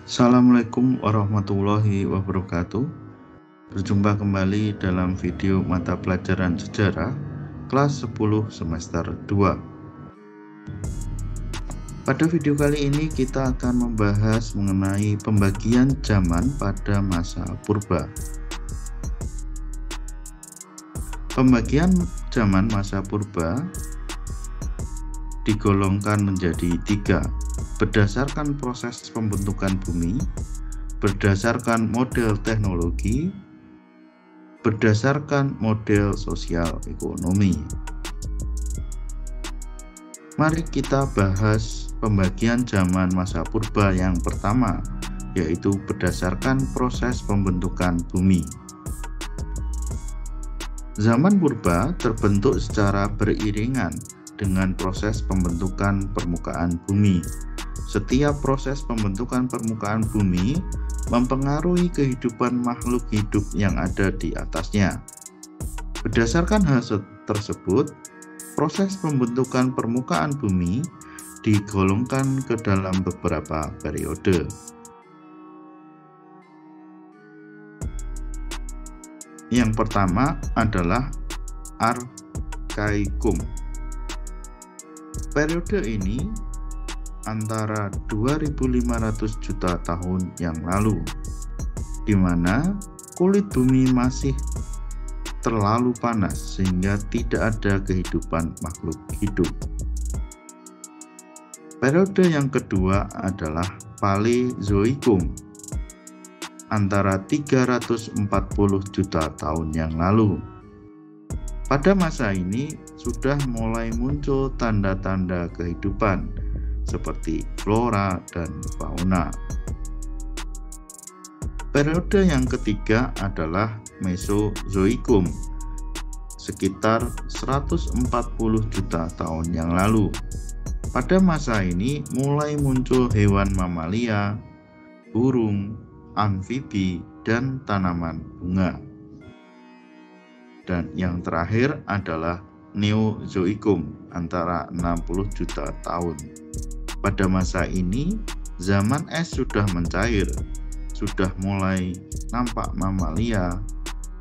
Assalamualaikum warahmatullahi wabarakatuh. Berjumpa kembali dalam video mata pelajaran sejarah kelas 10 semester 2. Pada video kali ini kita akan membahas mengenai pembagian zaman pada masa purba. Pembagian zaman masa purba digolongkan menjadi 3 berdasarkan proses pembentukan bumi, berdasarkan model teknologi, berdasarkan model sosial ekonomi. Mari kita bahas pembagian zaman masa purba yang pertama, yaitu berdasarkan proses pembentukan bumi. Zaman purba terbentuk secara beriringan dengan proses pembentukan permukaan bumi. Setiap proses pembentukan permukaan bumi mempengaruhi kehidupan makhluk hidup yang ada di atasnya. Berdasarkan hal tersebut, proses pembentukan permukaan bumi digolongkan ke dalam beberapa periode. Yang pertama adalah Arkaikum. Periode ini antara 2.500 juta tahun yang lalu, di mana kulit bumi masih terlalu panas sehingga tidak ada kehidupan makhluk hidup. Periode yang kedua adalah Paleozoikum, antara 340 juta tahun yang lalu. Pada masa ini sudah mulai muncul tanda-tanda kehidupan seperti flora dan fauna. Periode yang ketiga adalah Mesozoikum, sekitar 140 juta tahun yang lalu. Pada masa ini mulai muncul hewan mamalia, burung, amfibi, dan tanaman bunga. Dan yang terakhir adalah Neozoikum, antara 60 juta tahun. Pada masa ini, zaman es sudah mencair, sudah mulai nampak mamalia,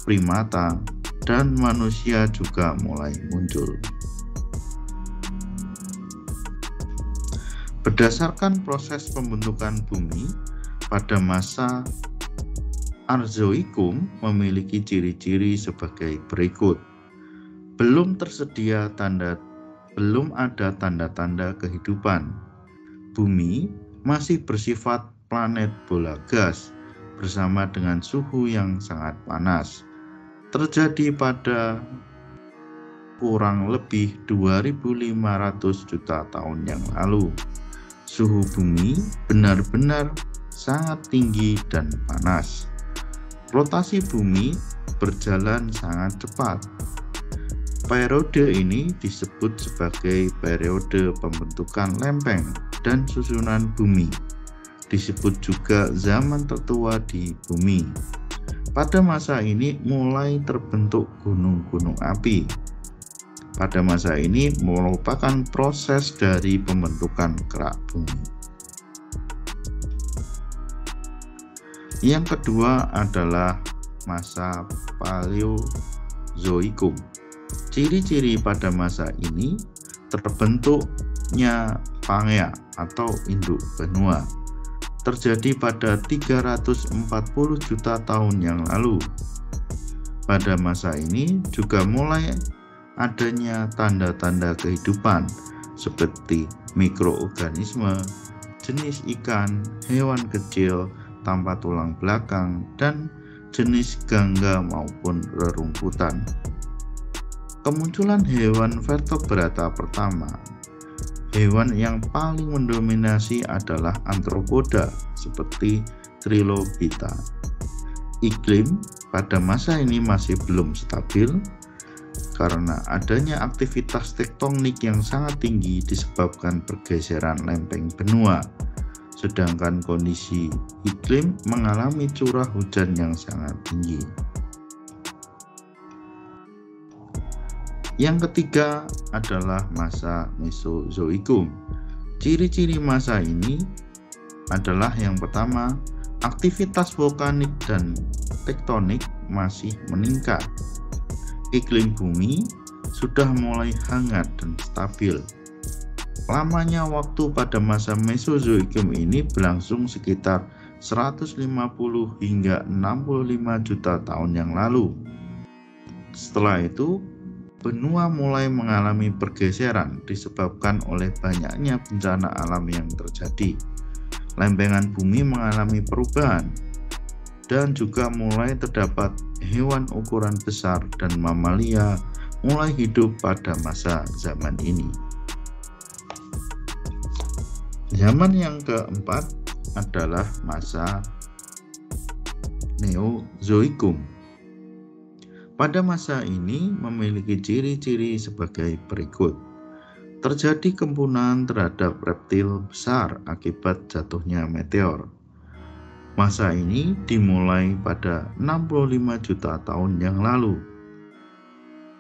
primata, dan manusia juga mulai muncul. Berdasarkan proses pembentukan bumi, pada masa Arzoikum memiliki ciri-ciri sebagai berikut. Belum ada tanda-tanda kehidupan. Bumi masih bersifat planet bola gas bersama dengan suhu yang sangat panas. Terjadi pada kurang lebih 2.500 juta tahun yang lalu. Suhu bumi benar-benar sangat tinggi dan panas. Rotasi bumi berjalan sangat cepat. Periode ini disebut sebagai periode pembentukan lempeng dan susunan bumi. Disebut juga zaman tertua di bumi. Pada masa ini mulai terbentuk gunung-gunung api. Pada masa ini merupakan proses dari pembentukan kerak bumi. Yang kedua adalah masa Paleozoikum. Ciri-ciri pada masa ini terbentuknya Pangea atau induk benua. Terjadi pada 340 juta tahun yang lalu. Pada masa ini juga mulai adanya tanda-tanda kehidupan seperti mikroorganisme, jenis ikan, hewan kecil tanpa tulang belakang, dan jenis gangga maupun rerumputan. Kemunculan hewan vertebrata pertama. Hewan yang paling mendominasi adalah Arthropoda seperti Trilobita. Iklim pada masa ini masih belum stabil karena adanya aktivitas tektonik yang sangat tinggi disebabkan pergeseran lempeng benua. Sedangkan kondisi iklim mengalami curah hujan yang sangat tinggi. Yang ketiga adalah masa Mesozoikum. Ciri-ciri masa ini adalah yang pertama, aktivitas vulkanik dan tektonik masih meningkat. Iklim bumi sudah mulai hangat dan stabil. Lamanya waktu pada masa Mesozoikum ini berlangsung sekitar 150 hingga 65 juta tahun yang lalu. Setelah itu, benua mulai mengalami pergeseran disebabkan oleh banyaknya bencana alam yang terjadi. Lempengan bumi mengalami perubahan dan juga mulai terdapat hewan ukuran besar dan mamalia mulai hidup pada masa zaman ini. Zaman yang keempat adalah masa Neozoikum. Pada masa ini memiliki ciri-ciri sebagai berikut. Terjadi kempunan terhadap reptil besar akibat jatuhnya meteor. Masa ini dimulai pada 65 juta tahun yang lalu.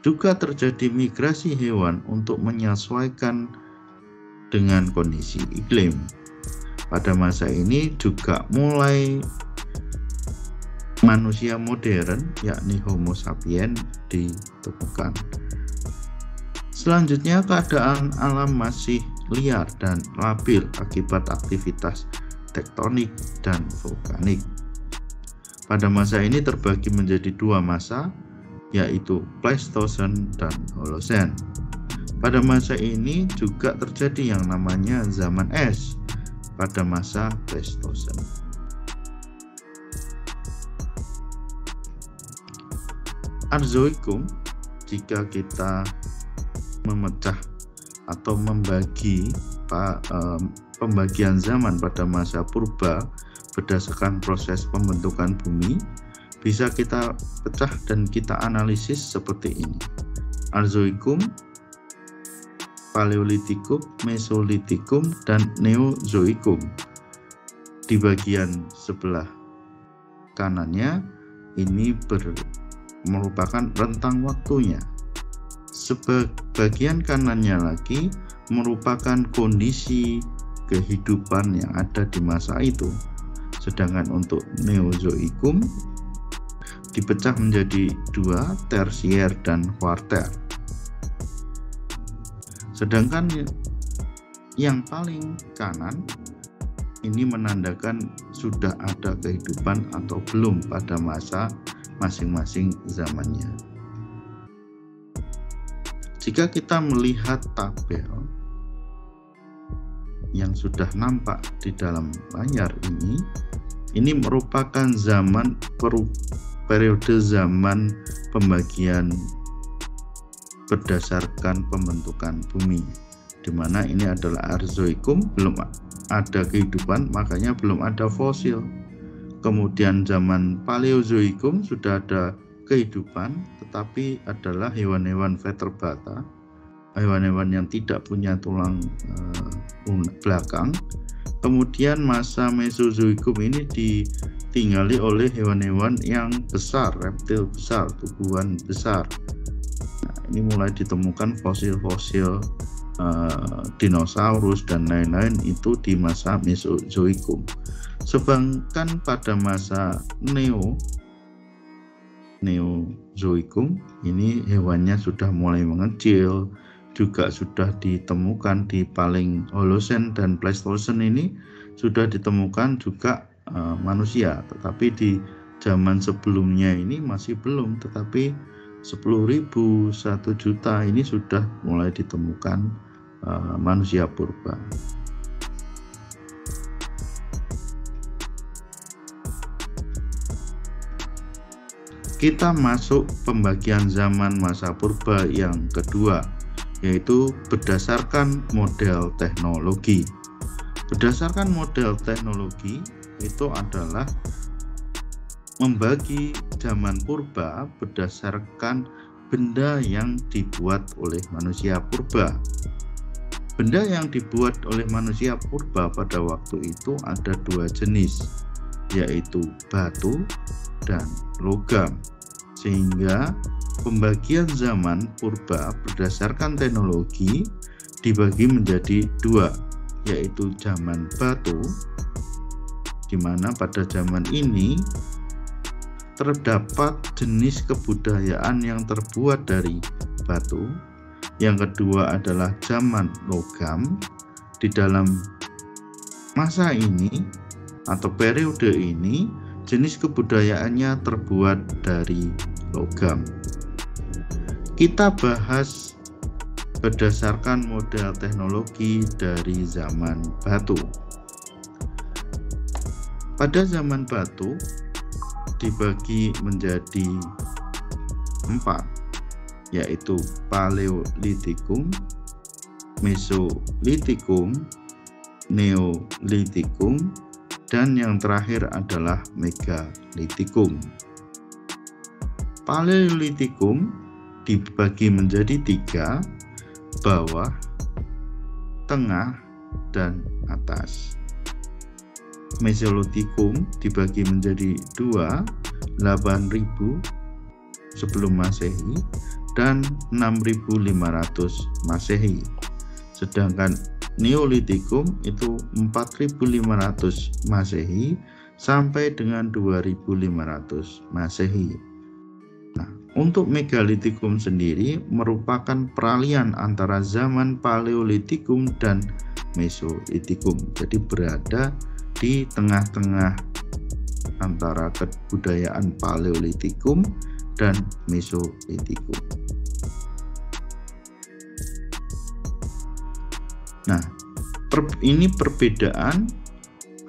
Juga terjadi migrasi hewan untuk menyesuaikan dengan kondisi iklim. Pada masa ini juga mulai manusia modern, yakni Homo sapiens, ditemukan. Selanjutnya, keadaan alam masih liar dan labil akibat aktivitas tektonik dan vulkanik. Pada masa ini terbagi menjadi dua masa, yaitu Pleistosen dan Holosen. Pada masa ini juga terjadi yang namanya zaman es pada masa Pleistosen. Arzoikum, jika kita memecah atau membagi pembagian zaman pada masa purba berdasarkan proses pembentukan bumi, bisa kita pecah dan kita analisis seperti ini. Arzoikum, Paleolitikum, Mesolitikum, dan Neozoikum. Di bagian sebelah kanannya ini merupakan rentang waktunya. Sebagian kanannya lagi merupakan kondisi kehidupan yang ada di masa itu. Sedangkan untuk Neozoikum dipecah menjadi dua, tersier dan kuarter. Sedangkan yang paling kanan ini menandakan sudah ada kehidupan atau belum pada masa masing-masing zamannya. Jika kita melihat tabel yang sudah nampak di dalam layar ini merupakan periode zaman pembagian berdasarkan pembentukan bumi, di mana ini adalah Arzoikum, belum ada kehidupan, makanya belum ada fosil. Kemudian zaman Paleozoikum sudah ada kehidupan, tetapi adalah hewan-hewan vertebrata, hewan-hewan yang tidak punya tulang belakang. Kemudian masa Mesozoikum ini ditinggali oleh hewan-hewan yang besar, reptil besar, tubuhan besar. Nah, ini mulai ditemukan fosil-fosil dinosaurus dan lain-lain itu di masa Mesozoikum. Sedangkan pada masa Neozoikum ini hewannya sudah mulai mengecil, juga sudah ditemukan di paling Holosen dan Pleistosen ini sudah ditemukan juga manusia, tetapi di zaman sebelumnya ini masih belum, tetapi 10.000, 1 juta ini sudah mulai ditemukan manusia purba. Kita masuk pembagian zaman masa purba yang kedua, yaitu berdasarkan model teknologi. Berdasarkan model teknologi itu adalah membagi zaman purba berdasarkan benda yang dibuat oleh manusia purba. Benda yang dibuat oleh manusia purba pada waktu itu ada dua jenis, yaitu batu dan logam. Sehingga pembagian zaman purba berdasarkan teknologi dibagi menjadi dua, yaitu zaman batu di mana pada zaman ini terdapat jenis kebudayaan yang terbuat dari batu. Yang kedua adalah zaman logam. Di dalam masa ini atau periode ini, jenis kebudayaannya terbuat dari logam. Kita bahas berdasarkan model teknologi dari zaman batu. Pada zaman batu dibagi menjadi 4, yaitu Paleolitikum, Mesolitikum, Neolitikum, dan yang terakhir adalah Megalitikum. Paleolitikum dibagi menjadi 3, bawah, tengah, dan atas. Mesolitikum dibagi menjadi 2, 8.000 sebelum Masehi dan 6.500 Masehi. Sedangkan Neolitikum itu 4.500 Masehi sampai dengan 2.500 Masehi. Nah, untuk Megalitikum sendiri merupakan peralihan antara zaman Paleolitikum dan Mesolitikum. Jadi berada di tengah-tengah antara kebudayaan Paleolitikum dan Mesolitikum. Nah, ini perbedaan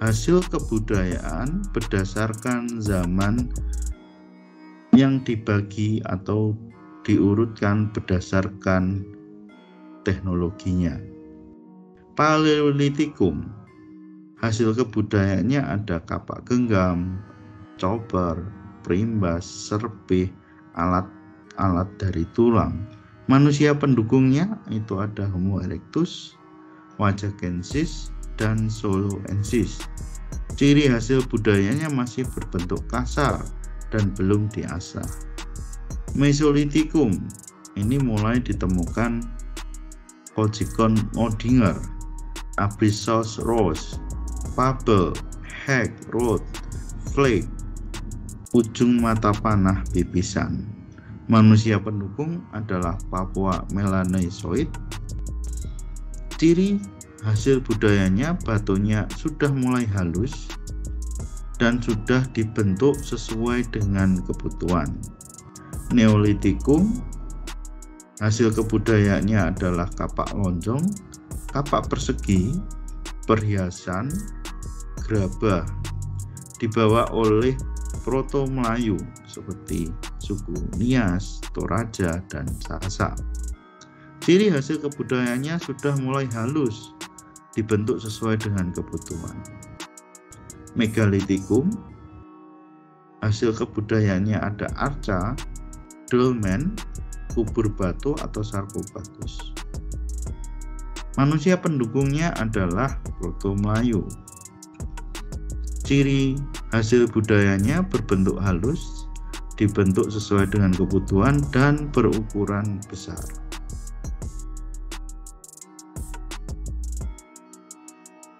hasil kebudayaan berdasarkan zaman yang dibagi atau diurutkan berdasarkan teknologinya. Paleolitikum, hasil kebudayaannya ada kapak genggam, cober, primbas, serpih, alat-alat dari tulang. Manusia pendukungnya itu ada Homo erectus, Wajakensis, dan Soloensis. Ciri hasil budayanya masih berbentuk kasar dan belum diasah. Mesolitikum ini mulai ditemukan Kojikon Odinger, Abyssos Rose, Pabel, Hek, Roth, Flake, ujung mata panah bibisan. Manusia pendukung adalah Papua Melanoisoid. Ciri hasil budayanya, batunya sudah mulai halus dan sudah dibentuk sesuai dengan kebutuhan. Neolitikum, hasil kebudayaannya adalah kapak lonjong, kapak persegi, perhiasan, gerabah, dibawa oleh Proto Melayu seperti suku Nias, Toraja, dan Sasak. Ciri hasil kebudayaannya sudah mulai halus, dibentuk sesuai dengan kebutuhan. Megalitikum, hasil kebudayaannya ada arca, dolmen, kubur batu atau sarkofagus. Manusia pendukungnya adalah Proto Melayu. Ciri hasil budayanya berbentuk halus, dibentuk sesuai dengan kebutuhan, dan berukuran besar.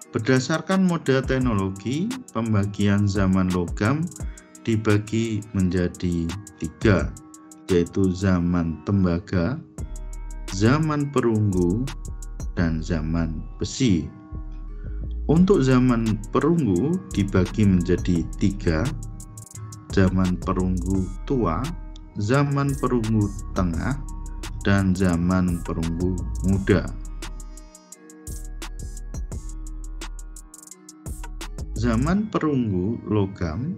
Berdasarkan model teknologi, pembagian zaman logam dibagi menjadi 3, yaitu zaman tembaga, zaman perunggu, dan zaman besi. Untuk zaman perunggu dibagi menjadi 3, zaman perunggu tua, zaman perunggu tengah, dan zaman perunggu muda. Zaman perunggu logam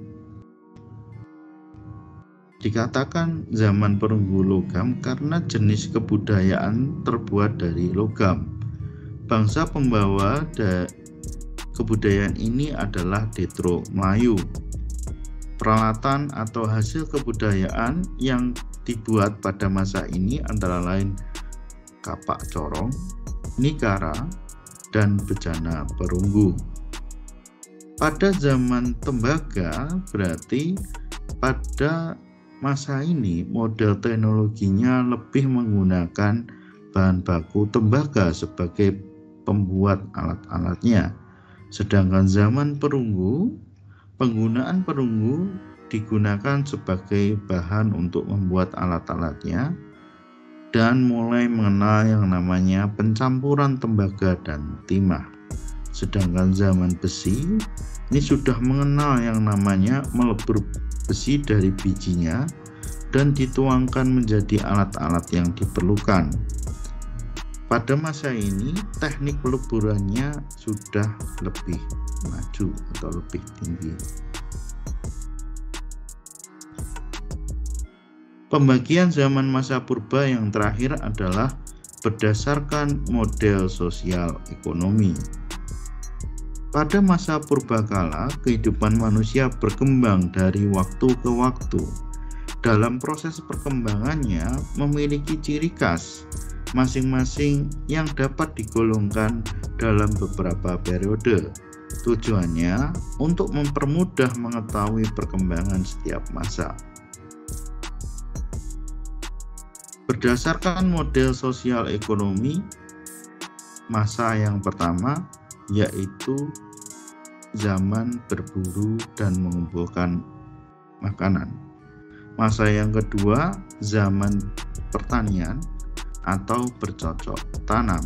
dikatakan zaman perunggu logam karena jenis kebudayaan terbuat dari logam. Bangsa pembawa kebudayaan ini adalah Detro Melayu. Peralatan atau hasil kebudayaan yang dibuat pada masa ini antara lain kapak corong, nikara, dan bejana perunggu. Pada zaman tembaga berarti pada masa ini model teknologinya lebih menggunakan bahan baku tembaga sebagai pembuat alat-alatnya. Sedangkan zaman perunggu Penggunaan perunggu digunakan sebagai bahan untuk membuat alat-alatnya dan mulai mengenal yang namanya pencampuran tembaga dan timah. Sedangkan zaman besi ini sudah mengenal yang namanya melebur besi dari bijinya dan dituangkan menjadi alat-alat yang diperlukan. Pada masa ini teknik peleburannya sudah lebih maju atau lebih tinggi. Pembagian zaman masa purba yang terakhir adalah berdasarkan model sosial ekonomi. Pada masa purbakala, kehidupan manusia berkembang dari waktu ke waktu. Dalam proses perkembangannya memiliki ciri khas masing-masing yang dapat digolongkan dalam beberapa periode. Tujuannya untuk mempermudah mengetahui perkembangan setiap masa. Berdasarkan model sosial ekonomi, masa yang pertama yaitu zaman berburu dan mengumpulkan makanan. Masa yang kedua, zaman pertanian atau bercocok tanam.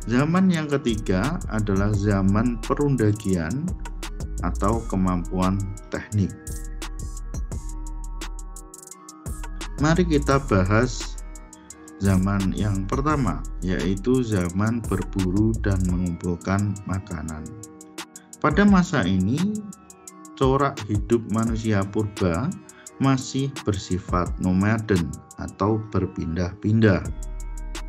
Zaman yang ketiga adalah zaman perundagian atau kemampuan teknik. Mari kita bahas zaman yang pertama, yaitu zaman berburu dan mengumpulkan makanan. Pada masa ini, corak hidup manusia purba masih bersifat nomaden atau berpindah-pindah.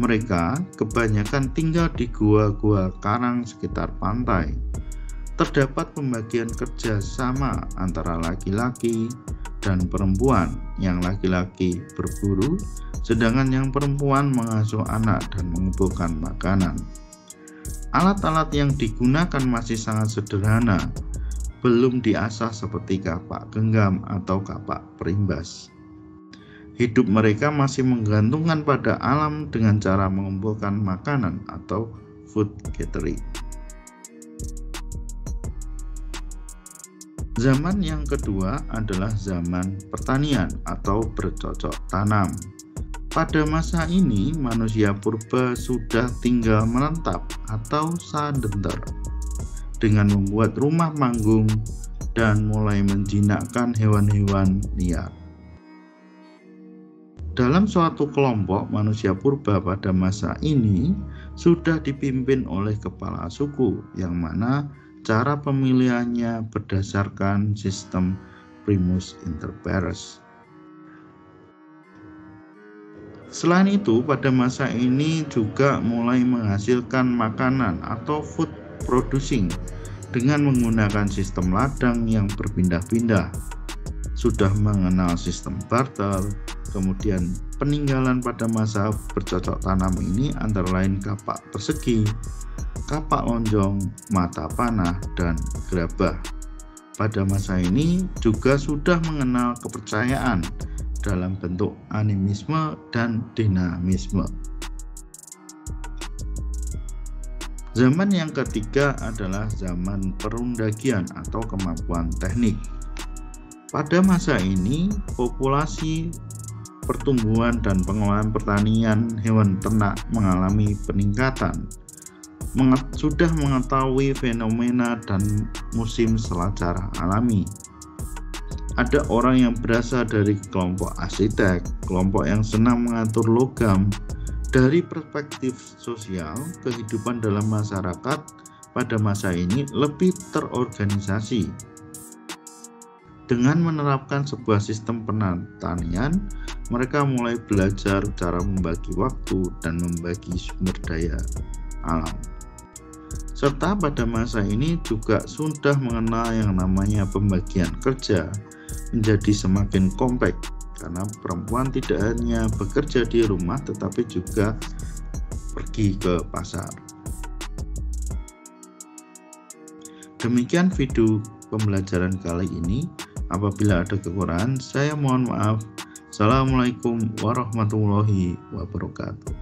Mereka kebanyakan tinggal di gua-gua karang sekitar pantai. Terdapat pembagian kerja sama antara laki-laki dan perempuan. Yang laki-laki berburu, sedangkan yang perempuan mengasuh anak dan mengumpulkan makanan. Alat-alat yang digunakan masih sangat sederhana, belum diasah seperti kapak genggam atau kapak perimbas. Hidup mereka masih menggantungkan pada alam dengan cara mengumpulkan makanan atau food gathering. Zaman yang kedua adalah zaman pertanian atau bercocok tanam. Pada masa ini, manusia purba sudah tinggal menetap atau sadenter dengan membuat rumah panggung dan mulai menjinakkan hewan-hewan liar. Dalam suatu kelompok manusia purba pada masa ini sudah dipimpin oleh kepala suku, yang mana cara pemilihannya berdasarkan sistem primus inter pares. Selain itu, pada masa ini juga mulai menghasilkan makanan atau food producing dengan menggunakan sistem ladang yang berpindah-pindah. Sudah mengenal sistem barter, kemudian peninggalan pada masa bercocok tanam ini antara lain kapak persegi, kapak lonjong, mata panah, dan gerabah. Pada masa ini juga sudah mengenal kepercayaan dalam bentuk animisme dan dinamisme. Zaman yang ketiga adalah zaman perundagian atau kemampuan teknik. Pada masa ini, populasi, pertumbuhan, dan pengelolaan pertanian hewan ternak mengalami peningkatan. Sudah mengetahui fenomena dan musim secara alami. Ada orang yang berasal dari kelompok arsitek, kelompok yang senang mengatur logam. Dari perspektif sosial, kehidupan dalam masyarakat pada masa ini lebih terorganisasi. Dengan menerapkan sebuah sistem pertanian, mereka mulai belajar cara membagi waktu dan membagi sumber daya alam. Serta pada masa ini juga sudah mengenal yang namanya pembagian kerja menjadi semakin kompleks, karena perempuan tidak hanya bekerja di rumah tetapi juga pergi ke pasar. Demikian video pembelajaran kali ini. Apabila ada kekurangan, saya mohon maaf. Assalamualaikum warahmatullahi wabarakatuh.